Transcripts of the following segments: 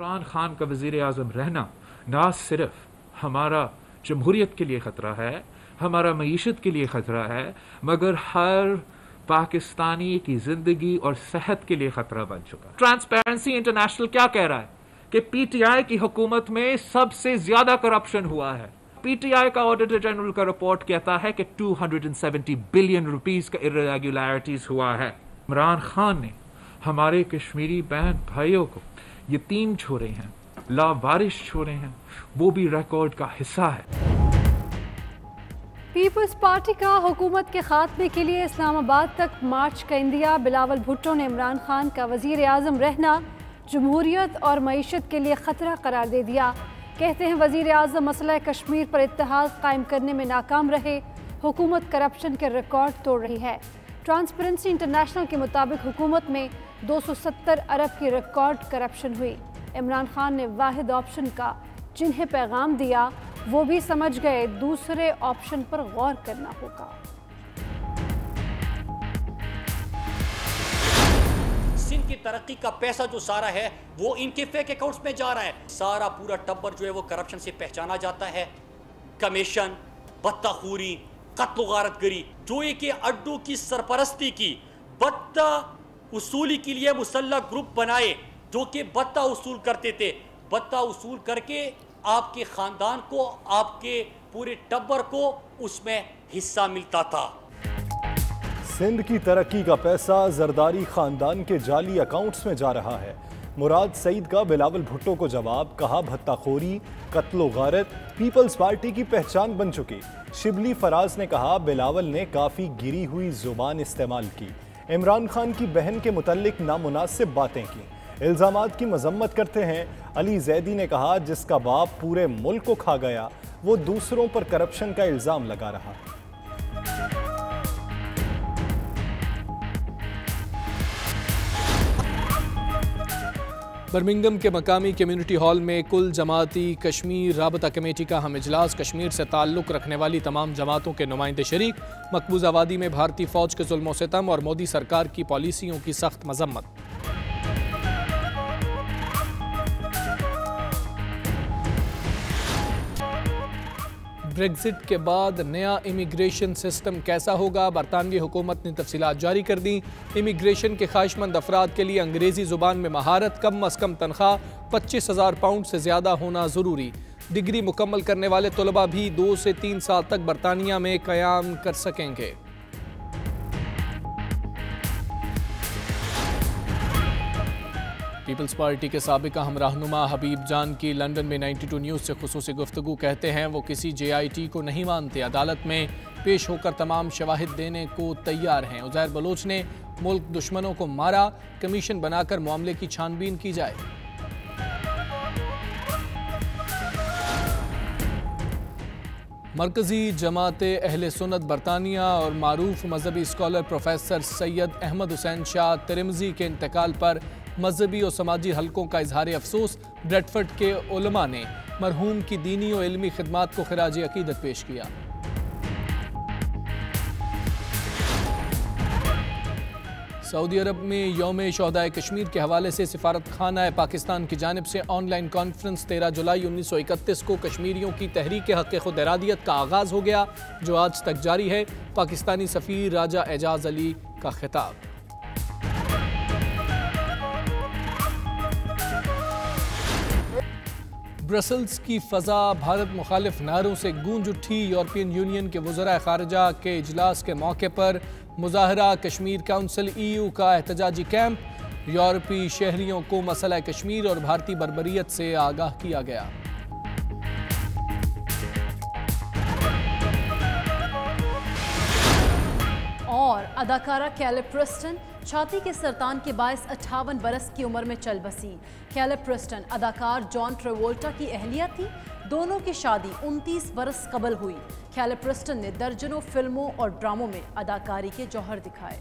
इमरान खान का वज़ीर आज़म रहना ना सिर्फ हमारा जमहूरियत के लिए ख़तरा है, हमारा मईशत के लिए ख़तरा है, मगर हर पाकिस्तानी की ज़िंदगी और सेहत के लिए ख़तरा बन चुका। ट्रांसपेरेंसी इंटरनेशनल क्या कह रहा है कि पीटीआई की हुकूमत में सबसे ज़्यादा करप्शन हुआ है। पीटीआई का ऑडिटर जनरल का रिपोर्ट कहता है कि 270 बिलियन रुपीस का इरेगुलरिटीज हुआ है। इमरान खान ने हमारे कश्मीरी बहन भाइयों को यतीम छोड़े हैं, लावारिस छोड़े हैं, वो भी रिकॉर्ड का हिस्सा है। पीपल्स पार्टी का हुकूमत के खात्मे के लिए इस्लामाबाद तक मार्च का इंदिया। बिलावल भुट्टो ने इमरान खान का वज़ीर आज़म रहना जमहूरियत और मईशत के लिए ख़तरा करार दे दिया। कहते हैं वज़ीर आज़म मसला कश्मीर पर इत्तेहाद कायम करने में नाकाम रहे, हुकूमत करप्शन के रिकॉर्ड तोड़ रही है। ट्रांसपेरेंसी इंटरनेशनल के मुताबिक हुकूमत में 270 अरब की रिकॉर्ड करप्शन हुई। इमरान खान ने वाहिद ऑप्शन का जिन्हें पैगाम दिया वो भी समझ गए, दूसरे ऑप्शन पर गौर करना होगा। सिंध की तरक्की का पैसा जो सारा है वो इनके फेक अकाउंट्स में जा रहा है। सारा पूरा टब्बर जो है वो करप्शन से पहचाना जाता है। कमीशन, बत्ताखोरी, कत्ल गारतगरी, जो एक अड्डू की सरपरस्ती की, बत्ता उसूली के लिए मुसल्लह ग्रुप बनाए जो कि बत्ता उसूल करते थे। बत्ता उसूल करके आपके खानदान को, आपके पूरे टब्बर को उसमें हिस्सा मिलता था। सिंध की तरक्की का पैसा जरदारी खानदान के जाली अकाउंट्स में जा रहा है। मुराद सईद का बिलावल भुट्टो को जवाब, कहा भत्ताखोरी, कत्लो गारत पीपल्स पार्टी की पहचान बन चुकी। शिबली फराज ने कहा बिलावल ने काफ़ी गिरी हुई जुबान इस्तेमाल की, इमरान खान की बहन के मुतल्लिक नामुनासिब बातें की, इल्ज़ामात की मजम्मत करते हैं। अली जैदी ने कहा जिसका बाप पूरे मुल्क को खा गया वो दूसरों पर करप्शन का इल्ज़ाम लगा रहा। बर्मिंघम के मकामी कम्युनिटी हॉल में कुल जमाती कश्मीर राबता कमेटी का हम इजलास। कश्मीर से ताल्लुक़ रखने वाली तमाम जमातों के नुमाइंदे शरीक। मकबूजा वादी में भारतीय फ़ौज के जुल्म सितम और मोदी सरकार की पॉलिसियों की सख्त मजम्मत। ब्रेग्जिट के बाद नया इमिग्रेशन सिस्टम कैसा होगा, बरतानवी हुकूमत ने तफसीलात जारी कर दी। इमिग्रेशन के ख्वाहिशमंद अफराद के लिए अंग्रेज़ी ज़ुबान में महारत, कम अज़ कम तनख्वाह 25,000 पाउंड से ज़्यादा होना ज़रूरी। डिग्री मुकम्मल करने वाले तलबा भी 2 से 3 साल तक बरतानिया में क़याम कर सकेंगे। पीपल्स पार्टी के साबिका हम रहनुमा हबीब जान की लंदन में 92 न्यूज़ से खुसूसी गुफ्तगू। कहते हैं वो किसी JIT को नहीं मानते, अदालत में पेश होकर तमाम शवाहिद देने को तैयार हैं। उज़ैर बलोच ने मुल्क दुश्मनों को मारा, कमीशन बनाकर मामले की छानबीन की जाए। मरकज़ी जमात अहले सुन्नत बरतानिया और मारूफ मजहबी स्कॉलर प्रोफेसर सैयद अहमद हुसैन शाह तिरमिज़ी के इंतकाल पर मजहबी और समाजी हलकों का इजहार अफसोस। ब्रेडफर्ड के उलमा ने मरहूम की दीनी और इल्मी खिदमात को खिराज अकीदत पेश किया। सऊदी अरब में यौम शोहदाए कश्मीर के हवाले से सिफारत खाना पाकिस्तान की जानिब से ऑनलाइन कॉन्फ्रेंस 13 जुलाई 1931 को कश्मीरियों की तहरीक हक़ खुद इरादियत का आगाज़ हो गया, जो आज तक जारी है। पाकिस्तानी सफ़ीर राजा एजाज अली का खिताब। ब्रसल्स की फ़ज़ा भारत मुखालिफ नारों से गूंज उठी। यूरोपियन यूनियन के वज़राए ख़ारिजा के इजलास के मौके पर मुज़ाहरा। कश्मीर काउंसिल EU का एहतजाजी कैंप। यूरोपीय शहरियों को मसला कश्मीर और भारतीय बर्बरियत से आगाह किया गया। और अदाकारा कैले प्रेस्टन छाती के सरतान के बायस 58 बरस की उम्र में चल बसी। कैले प्रेस्टन अदाकार जॉन ट्रेवोल्टा की अहलिया थी। दोनों की शादी 29 बरस कबल हुई। कैले प्रेस्टन ने दर्जनों फिल्मों और ड्रामों में अदाकारी के जौहर दिखाए।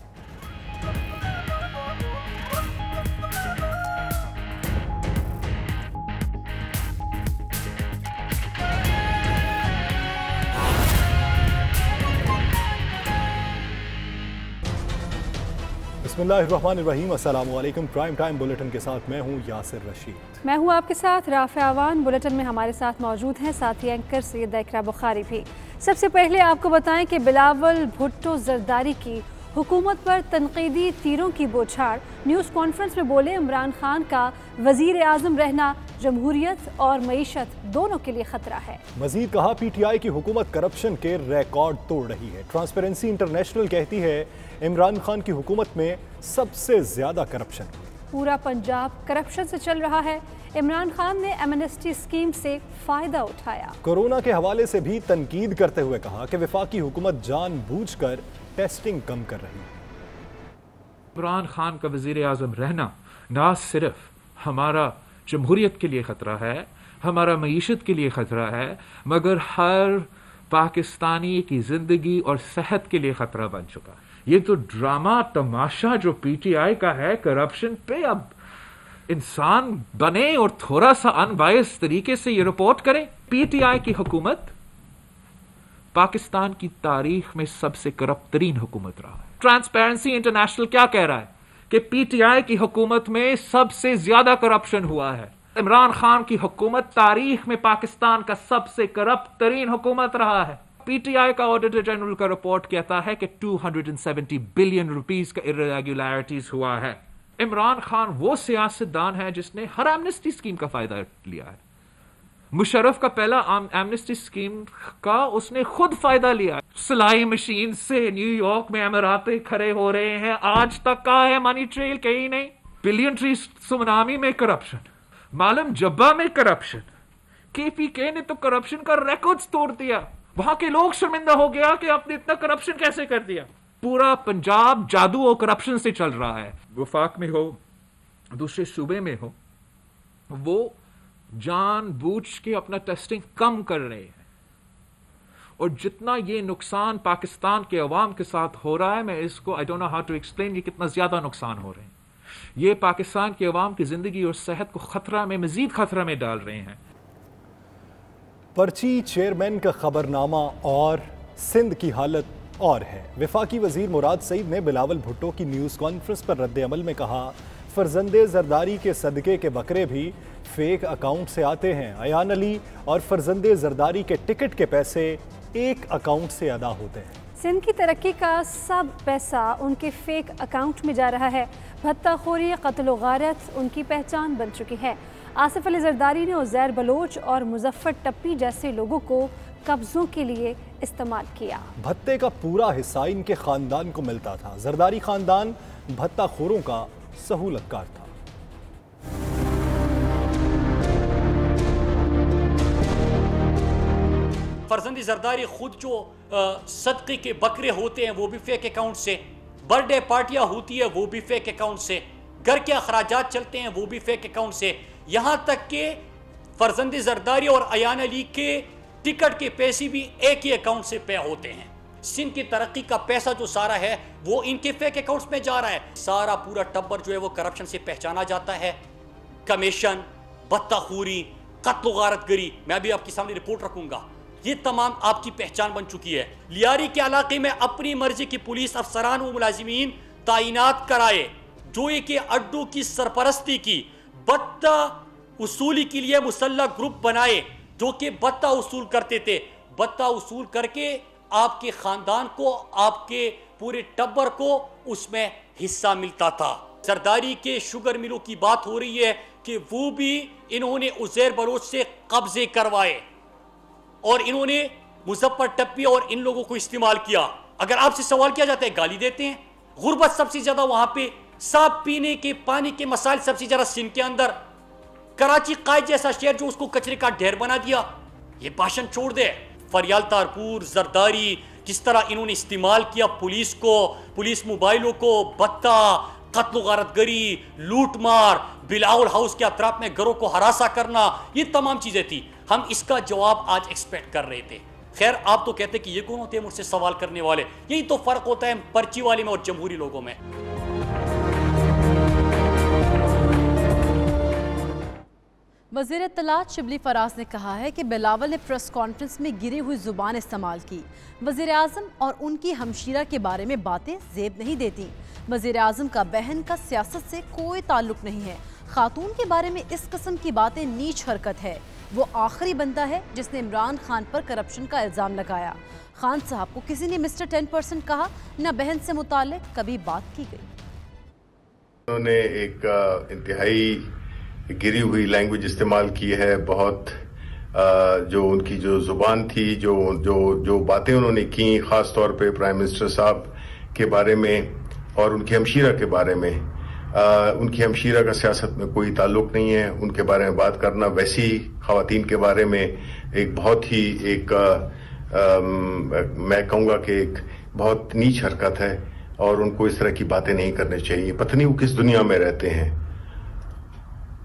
बिस्मिल्लाहिर्रहमानिर्रहीम। अस्सलाम वालेकुम। प्राइम टाइम बुलेटिन के साथ मैं हूं यासिर रशीद। मैं हूं आपके साथ राफ़े आवान। बुलेटिन में हमारे साथ मौजूद हैं साथी एंकर सैयद इकरा बुखारी भी। सबसे पहले आपको बताएं कि बिलावल भुट्टो जरदारी की हुकूमत पर तनकीदी तीरों की बौछार। न्यूज़ कॉन्फ्रेंस में बोले इमरान खान का वज़ीर आज़म रहना जमहूरियत और मईशत दोनों के लिए खतरा है। मजीद कहा, PTI की हुकूमत करप्शन के रिकॉर्ड तोड़ रही है। ट्रांसपेरेंसी इंटरनेशनल कहती है इमरान खान की हुकूमत में सबसे ज्यादा करप्शन। पूरा पंजाब करप्शन से चल रहा है। इमरान खान ने एमनेस्टी स्कीम से फायदा उठाया। कोरोना के हवाले से भी तनकीद करते हुए कहा कि वफाकी हुकूमत जानबूझकर टेस्टिंग कम कर रही है। इमरान खान का वज़ीर आज़म रहना ना सिर्फ हमारा जमहूरियत के लिए ख़तरा है, हमारा मईशत के लिए ख़तरा है, मगर हर पाकिस्तानी की ज़िंदगी और सेहत के लिए ख़तरा बन चुका है। ये तो ड्रामा तमाशा जो PTI का है करप्शन पे, अब इंसान बने और थोड़ा सा अनबायस तरीके से ये रिपोर्ट करें। PTI की हुकूमत पाकिस्तान की तारीख में सबसे करप्ट तरीन हुकूमत रहा है। ट्रांसपेरेंसी इंटरनेशनल क्या कह रहा है कि PTI की हुकूमत में सबसे ज्यादा करप्शन हुआ है। इमरान खान की हुकूमत तारीख में पाकिस्तान का सबसे करप्ट तरीन हुकूमत रहा है। PTI का ऑडिटर जनरल का रिपोर्ट कहता है कि 270 बिलियन रुपीस का इर्रेगुलरिटीज हुआ है। इमरान खान वो सियासतदान है जिसने हर एमनेस्टी स्कीम का फायदा लिया है। मुशर्रफ का पहला एमनेस्टी स्कीम का उसने खुद फायदा लिया। सिलाई मशीन से न्यूयॉर्क में अमीराते खड़े हो रहे हैं, आज तक का है मनी ट्रेल कहीं नहीं। बिलियन ट्री सुनामी में करप्शन, मालूम जब्बा में करप्शन, KPK ने तो करप्शन का रिकॉर्ड्स तोड़ दिया। वहां के लोग शर्मिंदा हो गया कि आपने इतना करप्शन कैसे कर दिया। पूरा पंजाब जादू और करप्शन से चल रहा है। वफाक में हो, दूसरे सूबे में हो, वो जानबूझ के अपना टेस्टिंग कम कर रहे हैं। और जितना ये नुकसान पाकिस्तान के अवाम के साथ हो रहा है, मैं इसको I don't know how to explain, ये कितना ज्यादा नुकसान हो रहे हैं। ये पाकिस्तान के अवाम की जिंदगी और सेहत को खतरा में, मजीद खतरा में डाल रहे हैं। पर्ची चेयरमैन का खबरनामा और सिंध की हालत और है। वफाकी वजीर मुराद सईद ने बिलावल भुट्टो की न्यूज़ कॉन्फ्रेंस पर रद्द अमल में कहा, फरजंदे जरदारी के सदक़े के बकरे भी फेक अकाउंट से आते हैं। अयान अली और फरजंदे जरदारी के टिकट के पैसे एक अकाउंट से अदा होते हैं। सिंध की तरक्की का सब पैसा उनके फेक अकाउंट में जा रहा है। भत्ताखोरी, कत्ल गारत उनकी पहचान बन चुकी है। आसिफ अली जरदारी ने उज़ैर बलोच और मुजफ्फर टप्पी जैसे लोगों को कब्जों के लिए इस्तेमाल किया। भत्ते का पूरा हिस्सा इनके खानदान को मिलता था। जरदारी खानदान भत्ताखोरों का सहूलतकार था। फरजंदी जरदारी खुद जो सदक़े के बकरे होते हैं वो भी फेक अकाउंट से, बर्थडे पार्टियां होती है वो भी फेक अकाउंट से, घर के अखराजात चलते हैं वो भी फेक अकाउंट से, यहाँ तक कि फरजंदी जरदारी और अयान अली के टिकट के पैसे भी एक ही अकाउंट से पे होते हैं। सिंध की तरक्की का पैसा जो सारा है वो इनके फेक अकाउंट्स में जा रहा है। सारा पूरा टब्बर जो है वो करप्शन से पहचाना जाता है। कमीशन, बत्ताखोरी, कत्ल गारतगरी, मैं भी आपके सामने रिपोर्ट रखूंगा, ये तमाम आपकी पहचान बन चुकी है। लियारी के इलाके में अपनी मर्जी की पुलिस अफसरान व मुलाजिमीन तैनात कराए, जो के अड्डों की सरपरस्ती की, बत्ता उसूली के लिए मुसल्लह ग्रुप बनाए जो कि बत्ता उसूल करते थे। बत्ता उसूल करके आपके खानदान को, आपके पूरे टब्बर को उसमें हिस्सा मिलता था। जरदारी के शुगर मिलों की बात हो रही है कि वो भी इन्होंने उज़ैर बलोच से कब्जे करवाए और इन्होंने मुजफ्फर टप्पी और इन लोगों को इस्तेमाल किया। अगर आपसे सवाल किया जाता है गाली देते हैं। गुर्बत सबसे ज्यादा वहां पे, साफ पीने के पानी के मसाइल सबसे ज्यादा सिंध के अंदर। कराची कायद जैसा शहर जो उसको कचरे का ढेर बना दिया। ये भाषण छोड़ दे। फरियाल तारपुर, जरदारी, किस तरह इन्होंने इस्तेमाल किया पुलिस को, पुलिस मोबाइलों को, बत्ता, कत्ल गारतगरी, लूट मार, बिलावल हाउस के अतराफ में घरों को हरासा करना, ये तमाम चीजें थी। हम इसका जवाब आज एक्सपेक्ट कर रहे थे। खैर, आप तो कहते कि ये कौन होते हैं मुझसे सवाल करने वाले। यही तो फर्क होता है पर्ची वाले में और जमहूरी लोगों में। وزیر اطلاعات شبلی فراز نے کہا ہے کہ بلاول نے پریس کانفرنس میں گری ہوئی زبان استعمال کی. وزیر اعظم اور ان کی ہمشیرہ کے بارے میں باتیں زیب نہیں دیتی. وزیر اعظم کا بہن کا سیاست سے کوئی تعلق نہیں ہے. خاتون کے بارے میں اس قسم کی باتیں نیچ حرکت ہے. وہ آخری بندہ ہے جس نے عمران خان پر کرپشن کا الزام لگایا. خان صاحب کو کسی نے مسٹر 10% کہا، نہ بہن سے متعلق کبھی بات کی گئی. انہوں نے ایک انتہائی گری ہوئی لینگویج استعمال کی ہے. بہت جو ان کی جو زبان تھی، جو باتیں انہوں نے کی، خاص طور پہ پرائم منسٹر صاحب کے بارے میں اور ان کی ہمشیرہ کے بارے میں. ان کی ہمشیرہ کا سیاست میں کوئی تعلق نہیں ہے. ان کے بارے میں بات کرنا ویسی خواتین کے بارے میں ایک بہت ہی میں کہوں گا کہ ایک بہت نیچ حرکت ہے، اور ان کو اس طرح کی باتیں نہیں کرنی چاہیے. پتہ نہیں وہ کس دنیا میں رہتے ہیں.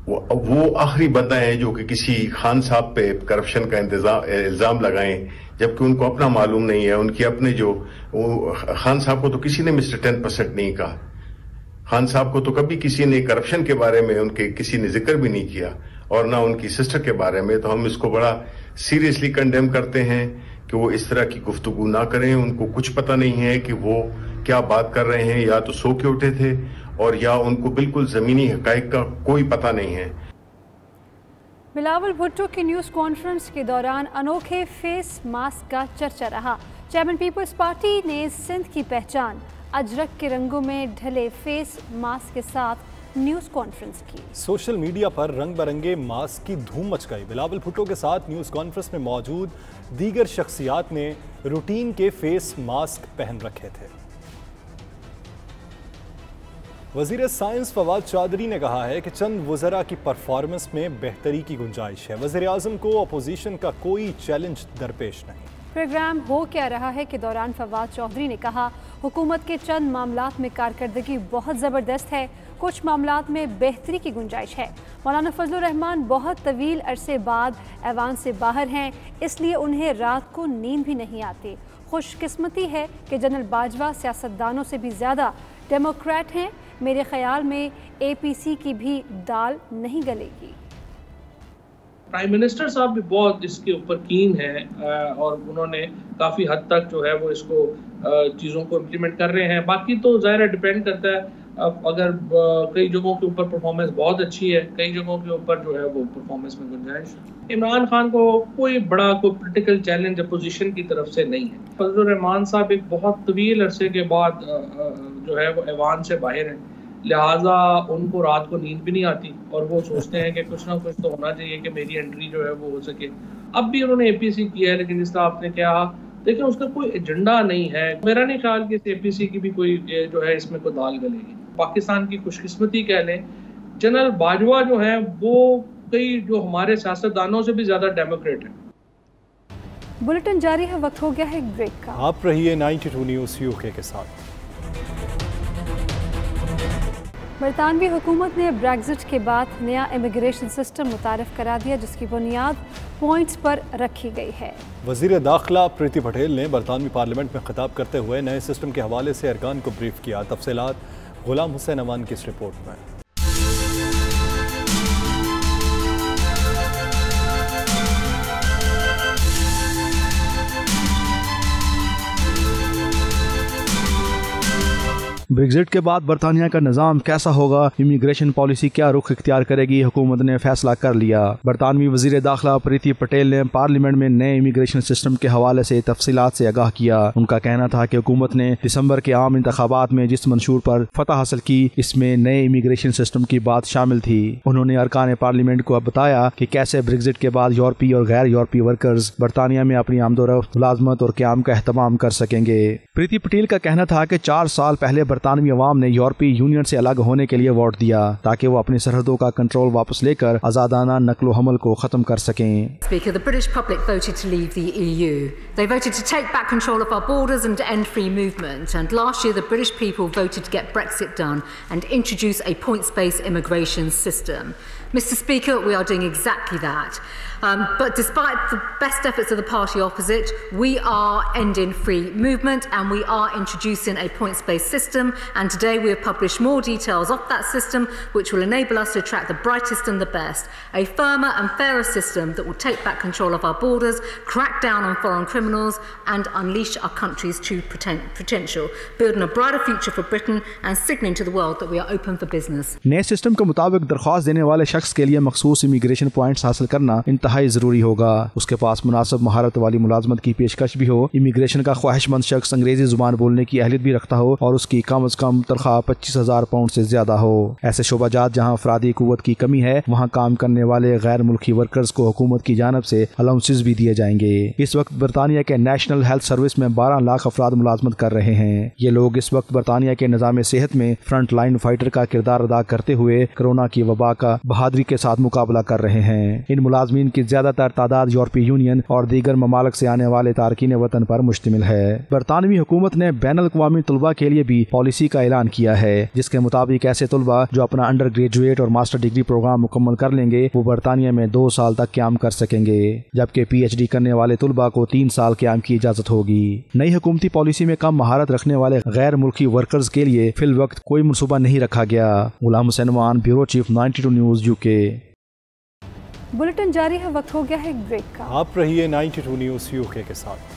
وہ آخری بندہ ہیں جو کہ کسی خان صاحب پہ کرپشن کا الزام لگائیں، جبکہ ان کو اپنا معلوم نہیں ہے. ان کی اپنے خان صاحب کو تو کسی نے مسٹر 10% نہیں کہا. خان صاحب کو تو کبھی کسی نے کرپشن کے بارے میں ان کے کسی نے ذکر بھی نہیں کیا، اور نہ ان کی سسٹر کے بارے میں. تو ہم اس کو بڑا سیریسلی کنڈیم کرتے ہیں کہ وہ اس طرح کی گفتگو نہ کریں. ان کو کچھ پتہ نہیں ہے کہ وہ کیا بات کر رہے ہیں. یا تو سو کے اٹھے تھے، اور یا ان کو بالکل زمینی حقائق کا کوئی پتہ نہیں ہے. بلاول بھٹو کی نیوز کانفرنس کے دوران انوکھے فیس ماسک کا چرچا رہا. چیئرمین پیپلز پارٹی نے سندھ کی پہچان اجرک کے رنگوں میں ڈھلے فیس ماسک کے ساتھ نیوز کانفرنس کی. سوشل میڈیا پر رنگ برنگے ماسک کی دھوم مچ گئی. بلاول بھٹو کے ساتھ نیوز کانفرنس میں موجود دیگر شخصیات نے روٹین کے فیس ماسک پہن رکھے تھے. وزیر سائنس فواد چودھری نے کہا ہے کہ چند وزراء کی پرفارمنس میں بہتری کی گنجائش ہے. وزیر اعظم کو اپوزیشن کا کوئی چیلنج درپیش نہیں. پروگرام ہو کیا رہا ہے کے دوران فواد چودھری نے کہا حکومت کے چند معاملات میں کارکردگی بہت زبردست ہے، کچھ معاملات میں بہتری کی گنجائش ہے. مولانا فضل الرحمان بہت طویل عرصے بعد ایوان سے باہر ہیں، اس لیے انہیں رات کو نیند بھی نہیں آتی. خوش قسمتی ہے کہ جنرل باجوہ سیاستدانوں سے بھی زیادہ ڈیموکریٹ ہیں. میرے خیال میں اے پی سی کی بھی دال نہیں گلے گی. پرائم منسٹر صاحب بھی بہت اس کے اوپر کین ہیں، اور انہوں نے کافی حد تک جو ہے وہ اس کو چیزوں کو امپلیمنٹ کر رہے ہیں. باقی تو ظاہر ڈیپینڈ کرتا ہے. اگر کئی جگہوں کے اوپر پرفارمنس بہت اچھی ہے، کئی جگہوں کے اوپر جو ہے وہ پرفارمنس میں گنجائش. عمران خان کو کوئی بڑا پولیٹیکل چیلنج اپوزیشن کی طرف سے نہیں ہے. فضل الرحمان صاحب ایک بہت طویل عرصے کے بعد جو ہے وہ ایوان سے باہر ہیں، لہٰذا ان کو رات کو نیند بھی نہیں آتی، اور وہ سوچتے ہیں کہ کچھ نہ کچھ تو ہونا چاہیے کہ میری انٹری جو ہے وہ ہو سکے. اب بھی انہوں نے اے پی سی کیا ہے، لیکن جس طرح آپ نے کہا دیکھیں اس کا کوئی ایجنڈا نہیں ہے. میرا نہیں خیال کہ اے پی سی کی بھی کوئی جو ہے اس میں کوئی دال گلے گی. پاکستان کی خوش قسمتی کہہ لیں، جنرل باجوہ جو ہیں وہ کئی جو ہمارے سیاستدانوں سے بھی زیادہ ڈیموکریٹ ہیں. بلٹن جاری ہے، وقت ہو گیا ہے ایک بریک کا. آپ رہیے 92 نیوز UK کے ساتھ. برطانوی حکومت نے بریگزٹ کے بعد نیا امیگریشن سسٹم متعارف کرا دیا، جس کی بنیاد پوائنٹس پر رکھی گئی ہے. وزیر داخلہ پریتی پٹیل نے برطانوی پارلیمنٹ میں خطاب کرتے ہوئے نئے سسٹم کے حوالے سے ارکان کو بریف کیا. تفصیلات غلام حسین امان کی اس رپورٹ میں. بریگزٹ کے بعد برطانیہ کا نظام کیسا ہوگا، امیگریشن پالیسی کیا رخ اختیار کرے گی، حکومت نے فیصلہ کر لیا. برطانوی وزیر داخلہ پریتی پٹیل نے پارلیمنٹ میں نئے امیگریشن سسٹم کے حوالے سے تفصیلات سے آگاہ کیا. ان کا کہنا تھا کہ حکومت نے دسمبر کے عام انتخابات میں جس منشور پر فتح حاصل کی، اس میں نئے امیگریشن سسٹم کی بات شامل تھی. انہوں نے ارکان پارلیمنٹ کو بتایا کہ کیسے بریگزٹ کے بعد یورپی اور غیر یورپی ورکرز برطانیہ میں اپنی آمد و رفت، ملازمت اور قیام کا اہتمام کر سکیں گے. پریتی پٹیل کا کہنا تھا کہ 4 سال پہلے برطانوی عوام نے یورپی یونین سے الگ ہونے کے لیے ووٹ دیا تاکہ وہ اپنی سرحدوں کا کنٹرول واپس لے کر آزادانہ نقل و حمل کو ختم کر سکیں. Speaker, the British public voted to leave the EU. They voted to take back control of our borders and end free movement. And last year the British people voted to get Brexit done and introduce a points-based immigration system. Mr. Speaker, we are doing exactly that. But despite the best efforts of the party opposite, we are ending free movement and we are introducing a points-based system. system, and today we have published more details of that system, which will enable us to attract the brightest and the best. A firmer and fairer system that will take back control of our borders, crack down on foreign criminals, and unleash our country's true potential, building a brighter future for Britain and signalling to the world that we are open for business. नए system के मुताबिक दरख्वास्त देने वाले शख्स के लिए मखसूस इमिग्रेशन पॉइंट्स हासिल करना इंतहाई जरूरी होगा। उसके पास मुनासिब महारत वाली मुलाजमत की पेशकश भी हो, इमिग्रेशन का ख्वाहिशमंद शख्स अंग्रेजी जुबान बोलने की अहलियत भी रखता हो और उसकी कम अज कम तनख्वाह 25,000 पाउंड से ज्यादा हो। ऐसे शोबाजात जहाँ अफरादी कुव्वत की कमी है, वहाँ काम करने वाले गैर मुल्की वर्कर्स को हुकूमत की जानब से अलाउंसेस भी दिए जाएंगे। इस वक्त बरतानिया के नेशनल हेल्थ सर्विस में 12 लाख अफराद मुलाजमत कर रहे हैं। ये लोग इस वक्त बरतानिया के निज़ाम सेहत में फ्रंट लाइन फाइटर का किरदार अदा करते हुए कोरोना की वबा का बहादुरी के साथ मुकाबला कर रहे हैं। इन मुलाजमीन की ज्यादातर तादाद यूरोपीय यूनियन और दीगर ममालिक से आने वाले तारकीन वतन पर मुश्तमिल है। बरतानवी हुकूमत ने बैनुल अक़वामी तलबा के लिए भी पॉलिसी का ऐलान किया है, जिसके मुताबिक ऐसे तलबा जो अपना अंडर ग्रेजुएट और मास्टर डिग्री प्रोग्राम मुकम्मल कर लेंगे वो बरतानिया में 2 साल तक क़याम कर सकेंगे, जबकि PhD करने वाले तलबा को 3 साल क़याम की इजाज़त होगी। नई हुकूमती पॉलिसी में कम महारत रखने वाले गैर मुल्की वर्कर्स के लिए फिल वक्त कोई मनसूबा नहीं रखा गया। गुलाम हुसैन मान, bureau chief 92 news UK। Bulletin जारी है, वक्त हो गया है एक ब्रेक का। आप रहिए 92 न्यूज़ UK के साथ।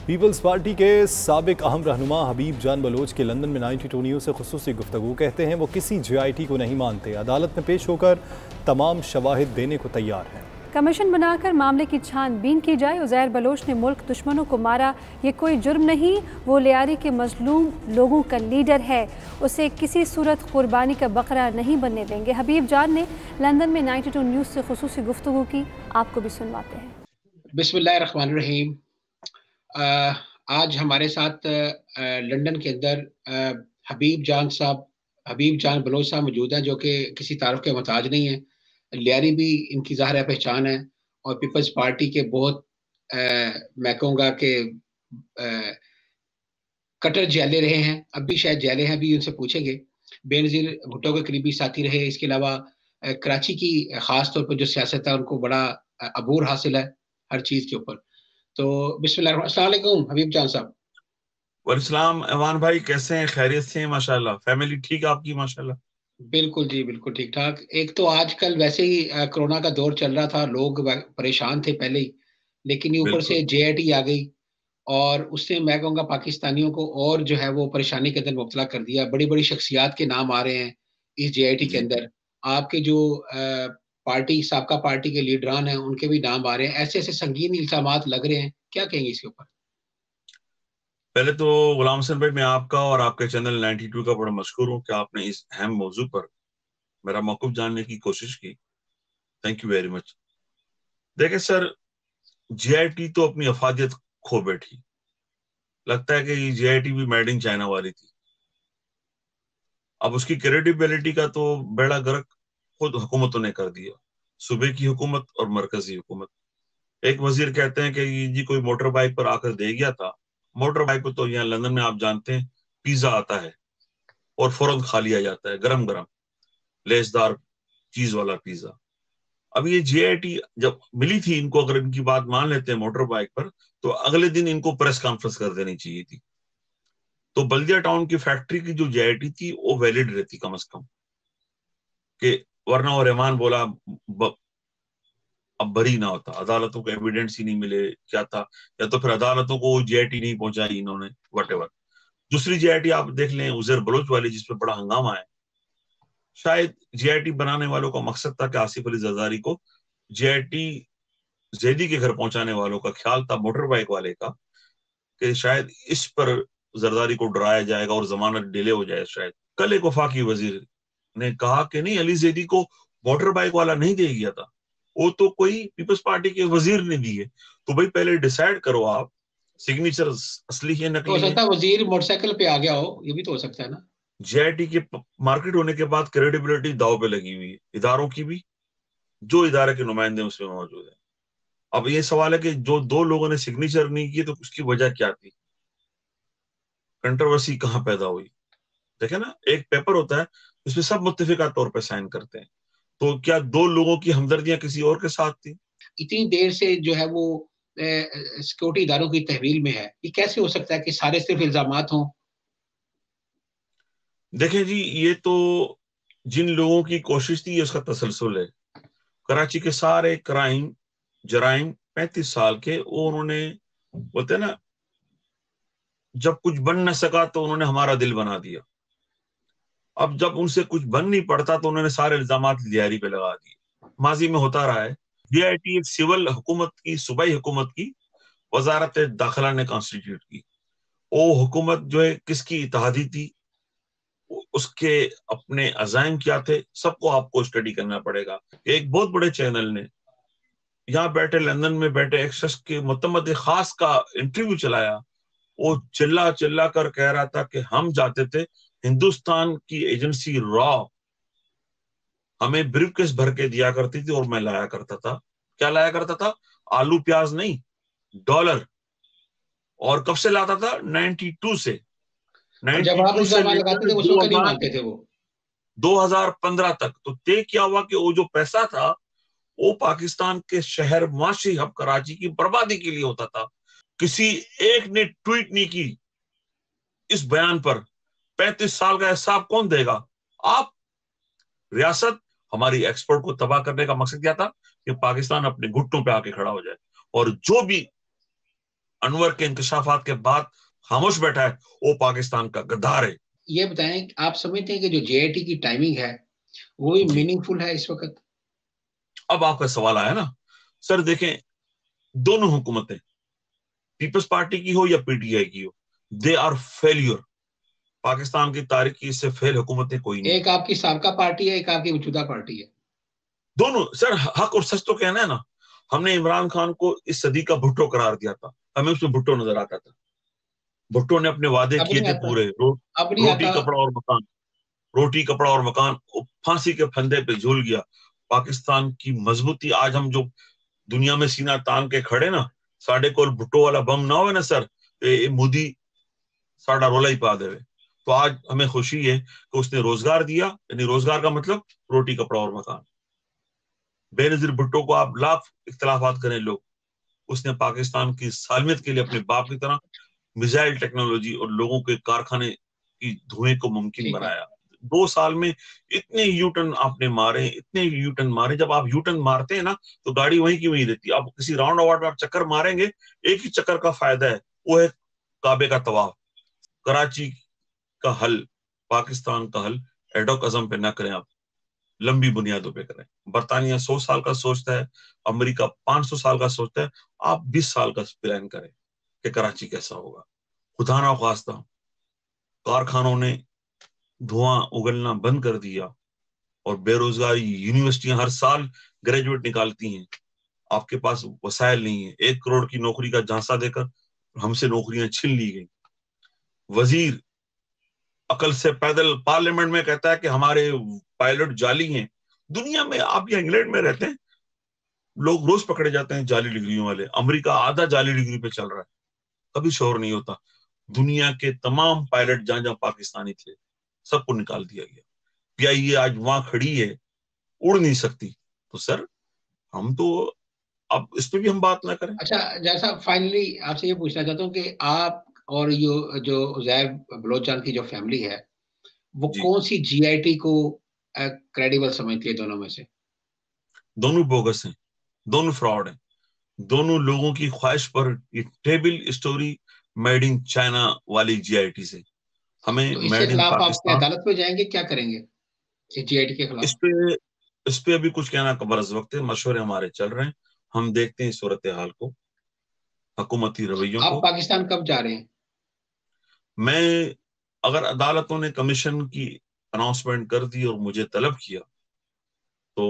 पीपल्स पार्टी के साबिक अहम रहनुमा हबीब जान बलोच के लंदन में 92 न्यूज़ से खुसूसी गुफ्तगू। कहते हैं वो किसी JIT को नहीं मानते, अदालत में पेश होकर तमाम शवाहिद देने को तैयार हैं। कमीशन बनाकर मामले की छानबीन की जाए। उज़ैर बलोच ने मुल्क दुश्मनों को मारा, ये कोई जुर्म नहीं, वो लियारी के मजलूम लोगों का लीडर है, उसे किसी सूरत कुर्बानी का बकरा नहीं बनने देंगे। हबीब जान ने लंदन में 92 न्यूज़ से खुसूसी गुफ्तगू की, आपको भी सुनवाते हैं। बिस्मिल्लाहिर्रहमानिर्रहीम। आज हमारे साथ लंदन के अंदर हबीब जान बलोच साहब मौजूद है, जो कि किसी तारुफ के मोहताज नहीं है। लियारी भी इनकी ज़ाहिर पहचान है और पीपल्स पार्टी के बहुत मैं कहूँगा कि कट्टर जेले रहे हैं, अब भी शायद जेले हैं, अभी उनसे पूछेंगे। बेनज़ीर भुट्टो के करीबी साथी रहे। इसके अलावा कराची की ख़ास तौर पर जो सियासत है उनको बड़ा अबूर हासिल है हर चीज़ के ऊपर। तो बिस्मिल्लाह, अस्सलाम वालेकुम हबीब जान साहब। वालेकुम अमान भाई, कैसे हैं? खैरियत से हैं? माशाल्लाह। फैमिली ठीक है आपकी? माशाल्लाह। बिल्कुल जी, बिल्कुल ठीक ठाक। एक तो आजकल वैसे ही कोरोना का दौर चल रहा था, लोग परेशान थे पहले ही, लेकिन ये ऊपर से JIT आ गई और उससे मैं कहूँगा पाकिस्तानियों को और जो है वो परेशानी के अंदर मुब्तला कर दिया। बड़ी बड़ी शख्सियात के नाम आ रहे हैं इस JIT के अंदर। आपके जो साबका पार्टी के लीडरान हैं उनके भी नाम आ रहे हैं। ऐसे ऐसे संगीन इल्जामात लग रहे हैं, क्या कहेंगे इसके ऊपर? पहले तो गुलाम हुसैन भाई, मैं आपका और आपके चैनल 92 का बड़ा मशहूर हूँ कि आपने इस अहम मौजू पर मेरा मौक़िफ़ जानने की कोशिश की। Thank you very much. देखें सर, JIT तो अपनी अफादियत खो बैठी। लगता है कि JIT भी मेड इन चाइना वाली थी। अब उसकी क्रेडिबिलिटी का तो बेड़ा गर्क खुद हुकूमतों ने कर दिया, सूबे की हुकूमत और मरकजी हुकूमत। एक वजीर कहते हैं कि जी कोई मोटर बाइक पर आकर दे गया था। मोटर बाइक को तो यहाँ लंदन में आप जानते हैं पिज्जा आता है और फौरन खा लिया जाता है, गरम गरम लेसदार चीज वाला पिज्जा। अब ये JIT जब मिली थी इनको, अगर इनकी बात मान लेते हैं मोटर बाइक पर, तो अगले दिन इनको प्रेस कॉन्फ्रेंस कर देनी चाहिए थी। तो बल्दिया टाउन की फैक्ट्री की जो JIT थी वो वैलिड रहती कम से कम, कि वरना और रहमान बोला अब बरी ना होता, अदालतों को एविडेंस ही नहीं मिले क्या था, या तो फिर अदालतों को JIT नहीं पहुंचाई इन्होंने, वटेवर। दूसरी JIT आप देख लें उज़ैर बलोच वाली, जिसपे बड़ा हंगामा है। शायद JIT बनाने वालों का मकसद था कि आसिफ अली जरदारी को JIT जैदी के घर पहुंचाने वालों का ख्याल था, मोटर बाइक वाले का, कि शायद इस पर जरदारी को डराया जाएगा और जमानत डिले हो जाए। शायद कल एक वफाकी वजीर ने कहा कि नहीं, अली जैदी को मोटर बाइक वाला नहीं दे गया था, वो तो कोई पीपल्स पार्टी के वजीर ने दी है। तो भाई पहले डिसाइड करो आप, सिग्नेचर असली है नकली है। हो सकता है वजीर मोटरसाइकिल पे आ गया हो, ये भी तो हो सकता है ना। JIT के मार्केट होने के बाद क्रेडिबिलिटी दाव पे लगी हुई है, इदारों की भी, जो इदारे के नुमाइंदे उसमें मौजूद है। अब ये सवाल है कि जो 2 लोगों ने सिग्नेचर नहीं किए तो उसकी वजह क्या थी, कंट्रोवर्सी कहाँ पैदा हुई? देखे ना, एक पेपर होता है उसमें सब मुत्तफिका तौर पर साइन करते हैं, تو کیا دو لوگوں کی ہمدردیاں کسی اور کے ساتھ تھی؟ اتنی دیر سے جو ہے وہ سیکورٹی اداروں کی تحویل میں ہے، یہ کیسے ہو سکتا ہے کہ سارے صرف الزامات ہوں؟ دیکھیں جی، یہ تو جن لوگوں کی کوشش تھی اس کا تسلسل ہے. کراچی کے سارے جرائم 35 سال کے، اور انہوں نے بولتے نا جب کچھ بن نہ سکا تو انہوں نے ہمارا دل بنا دیا. اب جب ان سے کچھ بن نہیں پڑتا تو انہوں نے سارے الزامات لیاری پہ لگا دیے. ماضی میں ہوتا رہا ہے. DIT ایک سول حکومت کی، صوبائی حکومت کی وزارت داخلہ نے کانسٹیٹیوٹ کی. وہ حکومت جو ہے کس کی اتحادی تھی، اس کے اپنے عزائم کیا تھے، سب کو آپ کو اسٹڈی کرنا پڑے گا. ایک بہت بڑے چینل نے یہاں بیٹھے لندن میں بیٹھے ایک شخص کے متمد خاص کا انٹرویو چلایا. وہ چلا کر کہہ رہا تھا کہ ہم جاتے تھے، ہندوستان کی ایجنسی را ہمیں بریف کیس بھر کے دیا کرتی تھی اور میں لایا کرتا تھا. کیا لایا کرتا تھا؟ آلو پیاز نہیں، ڈالر. اور کب سے لاتا تھا؟ 92 سے. جب آپ الزام لگاتے تھے اس وقت نہیں مانتے تھے وہ. 2015 تک تو طے کیا ہوا کہ وہ جو پیسہ تھا وہ پاکستان کے شہر معاشی ہب کراچی کی بربادی کے لیے ہوتا تھا. کسی ایک نے ٹویٹ نہیں کی اس بیان پر. 35 سال کا حساب کون دے گا؟ آپ. ریاست ہماری ایکسپورٹ کو تباہ کرنے کا مقصد کیا تھا کہ پاکستان اپنے گھٹنوں پہ آ کے کھڑا ہو جائے. اور جو بھی انور کے انکشافات کے بعد خاموش بیٹھا ہے وہ پاکستان کا غدار ہے. یہ بتائیں آپ سمجھتے ہیں کہ جو JIT کی ٹائمنگ ہے وہی میننگ فل ہے اس وقت؟ اب آپ کا سوال آیا نا سر. دیکھیں دونوں حکومتیں، پیپلز پارٹی کی ہو یا PTI کی ہو، دے آر فیلور. پاکستان کی تاریخ کی اس سے فیل حکومتیں کوئی نہیں. ایک آپ کی سابقہ پارٹی ہے، ایک آپ کی موجودہ پارٹی ہے. دونوں سر حق اور سچ تو کہنا ہے نا. ہم نے عمران خان کو اس صدی کا بھٹو قرار دیا تھا، ہمیں اس میں بھٹو نظر آتا تھا. بھٹو نے اپنے وعدے کیے تھے پورے، روٹی کپڑا اور مکان. روٹی کپڑا اور مکان پھانسی کے پھندے پہ جھول گیا. پاکستان کی مضبوطی آج ہم جو دنیا میں سینہ تان کے کھڑے نا، ساڑھے کول بھٹو والا بم نہ ہوئے نا سر، مودی ساڑھا رولا ہی پا دے. تو آج ہمیں خوشی ہے کہ اس نے روزگار دیا، یعنی روزگار کا مطلب روٹی کپڑا اور مکان. بے نظیر بھٹو کو آپ لاکھ اختلافات کریں لوگ، اس نے پاکستان کی سالمیت کے لیے اپنے باپ کی طرح میزائل ٹیکنالوجی اور لوگوں کے کارخانے کی دھوئیں کو ممکن بنایا. 2 سال میں اتنے یوٹن آپ نے مارے، اتنے یوٹن مارے. جب آپ یوٹن مارتے ہیں نا تو گاڑی وہیں کی وہیں رہتی ہے. آپ کسی راؤنڈ اباؤٹ میں آپ چکر ماریں گے، ایک ہی چکر کا فائدہ ہے، وہ ہے کعبے کا طواف. کراچی کا حل، پاکستان کا حل ایڈوک ازم پہ نہ کریں، آپ لمبی بنیادوں پہ کریں. برطانیہ 100 سال کا سوچتا ہے، امریکہ 500 سال کا سوچتا ہے، آپ 20 سال کا پلان کریں کہ کراچی کیسا ہوگا. خدا نہ خواستہ کارخانوں نے دھواں اگلنا بند کر دیا اور بے روزگاری، یونیورسٹیاں ہر سال گریجویٹ نکالتی ہیں. آپ کے پاس وسائل نہیں ہیں. 1 کروڑ کی نوکری کا جھانسا دے کر ہم سے نوکریاں چھین لی گئی. وزیر عقل سے پیدل پارلیمنٹ میں کہتا ہے کہ ہمارے پائلٹ جعلی ہیں. دنیا میں آپ یہ انگلینڈ میں رہتے ہیں، لوگ روز پکڑے جاتے ہیں جعلی ڈگریوں والے. امریکہ آدھا جعلی ڈگری پہ چل رہا ہے، کبھی شور نہیں ہوتا. دنیا کے تمام پائلٹ جہاں جہاں پاکستانی تھے سب کو نکال دیا گیا. PIA آج وہاں کھڑی ہے، اڑ نہیں سکتی. تو سر ہم تو اب اس پہ بھی ہم بات نہ کریں. اچھا جیسا فائنلی آپ سے یہ پوچھنا چاہتا ہوں کہ آپ اور جو عزیر بلوچ جان کی جو فیملی ہے وہ کون سی GIT کو کریڈیبل سمجھتی ہے دونوں میں سے؟ دونوں بوگس ہیں، دونوں فراڈ ہیں. دونوں لوگوں کی خواہش پر یہ table story made in China والی GIT سے ہمیں میڈ ان پاکستان. عدالت پہ جائیں گے، کیا کریں گے GIT کے خلاف؟ اس پہ ابھی کچھ کہنا قبل از وقت ہے. مشورے ہمارے چل رہے ہیں، ہم دیکھتے ہیں صورتحال کو، حکومتی رویوں کو. آپ پاکستان کب جا رہے ہیں؟ میں اگر عدالتوں نے کمیشن کی اناؤنسمنٹ کر دی اور مجھے طلب کیا تو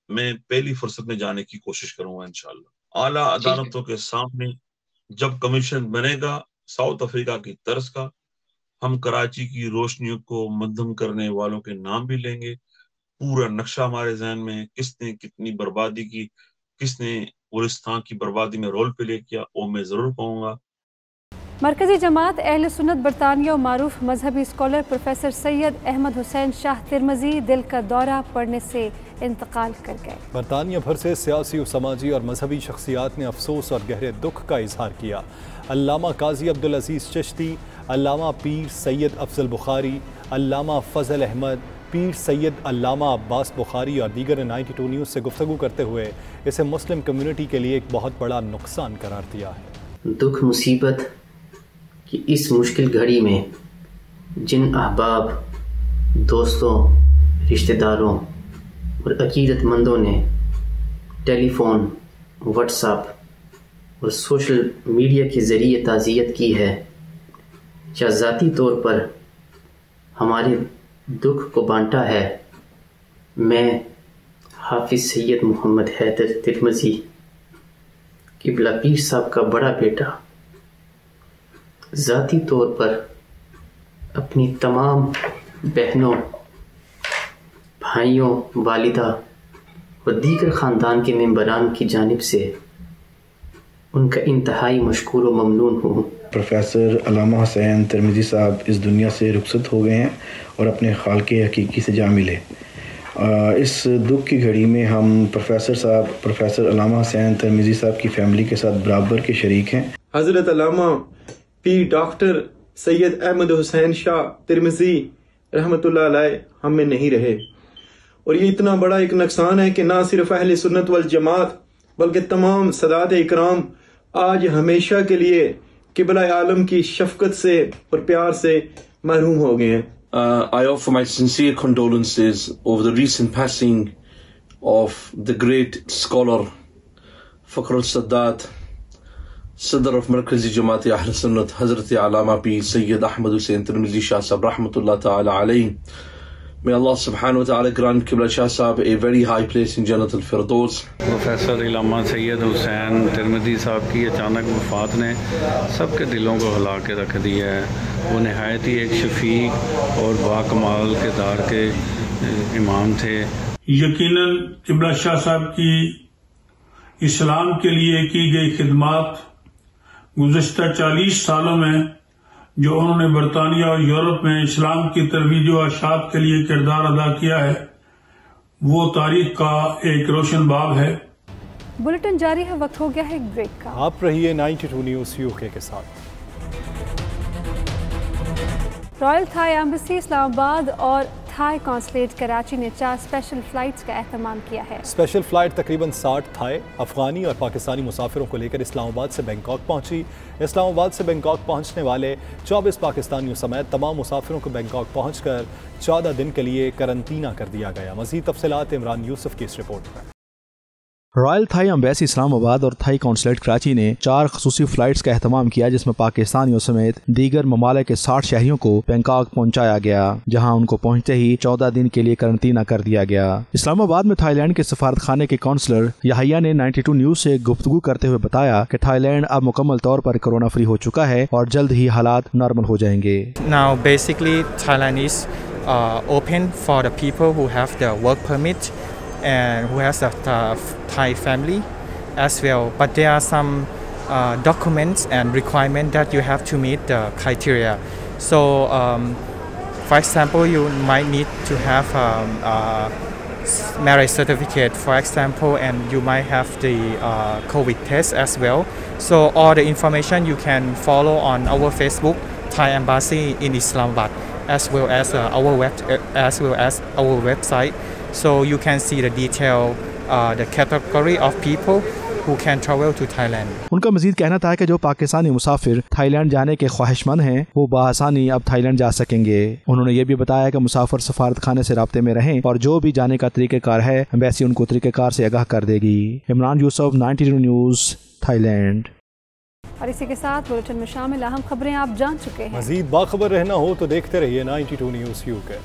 میں پہلی فرصت میں جانے کی کوشش کروں گا انشاءاللہ. اعلیٰ عدالتوں کے سامنے جب کمیشن بنے گا ساؤتھ افریقہ کی طرز کا، ہم کراچی کی روشنیوں کو مدھم کرنے والوں کے نام بھی لیں گے. پورا نقشہ ہمارے ذہن میں ہے، کس نے کتنی بربادی کی، کس نے گلستان کی بربادی میں رول پلے کیا، وہ میں ضرور کہوں گا. मरकज़ी जमात अहल सुन्नत बरतानिया और मारूफ मजहबी स्कॉलर प्रोफेसर सैयद अहमद हुसैन शाह तिरमिज़ी दिल का दौरा पड़ने से इंतकाल कर गए। बरतानिया भर से सियासी और समाजी और मजहबी शख्सियात ने अफसोस और गहरे दुख का इजहार किया। अल्लामा काजी अब्दुल अजीज़ चिश्ती, अल्लामा पीर सैयद अफजल बुखारी, अल्लामा फजल अहमद, पीर सैयद अल्लामा अब्बास बुखारी और दीगर ने 92 न्यूज़ से गुफ्तगू करते हुए इसे मुस्लिम कम्युनिटी के लिए एक बहुत बड़ा नुकसान करार दिया है। दुख मुसीबत कि इस मुश्किल घड़ी में जिन अहबाब, दोस्तों, रिश्तेदारों और अकीदतमंदों ने टेलीफ़ोन, व्हाट्सएप और सोशल मीडिया के ज़रिए ताज़ियत की है या ज़ाती तौर पर हमारे दुख को बांटा है, मैं हाफिज़ सैयद मोहम्मद हैदर तिरमिज़ी क़िबला पीर साहब का बड़ा बेटा ज़ाती तौर पर अपनी तमाम बहनों, भाइयों, वालिदा और दीगर ख़ानदान के मेंबरान की जानिब से उनका इंतहाई मशकूर व ममनून हूँ। प्रोफेसर अल्लामा हुसैन तिरमिज़ी साहब इस दुनिया से रुखसत हो गए हैं और अपने खालिक़ हकीकी से जा मिले। इस दुख की घड़ी में हम प्रोफेसर अल्लामा हुसैन तिरमिज़ी साहब की फ़ैमिली के साथ बराबर के शरीक हैं। हज़रत अल्लामा पीर डॉक्टर सैयद अहमद हुसैन शाह तिरमिज़ी रहमतुल्लाह अलैह हम में नहीं रहे और ये इतना बड़ा एक नुकसान है कि ना सिर्फ अहले सुन्नत वल जमात बल्कि तमाम सदात इकराम आज हमेशा के लिए क़िबला आलम की शफ़क़त से और प्यार से महरूम हो गए हैं। I offer my sincere condolences over the recent passing of the great scholar Fakhr al-Sadat, Sadr of Markazi Jamaat Ahl Sunnat, Hazrat Allama Pir Sayyid Ahmad Hussain Tirmizi Shah Sahab Rahmatullah Ta'ala alayhi. May Allah subhanahu wa ta'ala grant Qibla Shah Sahab a very high place in Jannat al-Firdaus. Professor Allama Syed Hussain Tirmidhi साहब की अचानक वफ़ात ने सबके दिलों को हिला के रख दिया है। वो नहायत ही एक शफीक और बाकमाल किरदार के इमाम थे। यकीनन क़िबला शाह साहब की इस्लाम के लिए की गई खिदमात गुज़श्ता 40 सालों में जो उन्होंने बरतानिया और यूरोप में इस्लाम की तरवीज व अशात के लिए किरदार अदा किया है, वो तारीख का एक रोशन बाब है। बुलेटिन जारी है, वक्त हो गया है एक ब्रेक का। आप रहिए 92 न्यूज़ यूके के साथ। रॉयल थाई एम्बेसी इस्लामाबाद और थाई कॉन्सुलेट कराची ने 4 स्पेशल फ़्लाइट्स का एहतमाम किया है। स्पेशल फ़्लाइट तकरीबन 60 थाई, अफ़गानी और पाकिस्तानी मुसाफिरों को लेकर इस्लामाबाद से बैंकॉक पहुंची। इस्लामाबाद से बैंकॉक पहुंचने वाले 24 पाकिस्तानियों समेत तमाम मुसाफिरों को बैंकॉक पहुंचकर 14 दिन के लिए करंतना कर दिया गया। मज़ीद तफसीलात इमरान यूसुफ की इस रिपोर्ट में। रॉयल थाई एम्बेसी इस्लामाबाद और थाई कॉन्सुलेट कराची ने 4 खसूसी फ़्लाइट्स का एहतमाम किया, जिसमें पाकिस्तानियों समेत दीगर ममालिक के 60 शहरियों को बैंकॉक पहुंचाया गया, जहां उनको पहुंचते ही 14 दिन के लिए करंतना कर दिया गया। इस्लामाबाद में थाईलैंड के सफारत खाने के काउंसलर याहिया ने 92 न्यूज़ से गुफ्तगू करते हुए बताया कि थाईलैंड अब मुकम्मल तौर पर कोरोना फ्री हो चुका है और जल्द ही हालात नॉर्मल हो जाएंगे। Now basically Thailand is open for the people who have the work permit and who has a Thai family as well, but there are some documents and requirements that you have to meet the criteria. So for example, you might need to have marriage certificate, for example, and you might have the COVID test as well. So all the information you can follow on our Facebook, Thai Embassy in Islamabad, as well as our website. So you can see the detail, the category of people who can travel to Thailand. उनका मजीद कहना था कि जो पाकिस्तानी मुसाफिर Thailand जाने के ख्वाहिशमंद हैं वो बआसानी अब थाईलैंड जा सकेंगे। उन्होंने ये भी बताया कि मुसाफिर सफारत खाने से राब्ते में रहें और जो भी जाने का तरीक़ेकार है एम्बेसी उनको तरीक़ेकार से आगाह कर देगी। Imran Yusuf, 92 news, Thailand. और इसी के साथ बुलेटिन में शामिल अहम खबरें आप जान चुके हैं। मजीद बाखबर रहना हो तो देखते रहिए 92 न्यूज़ यूके।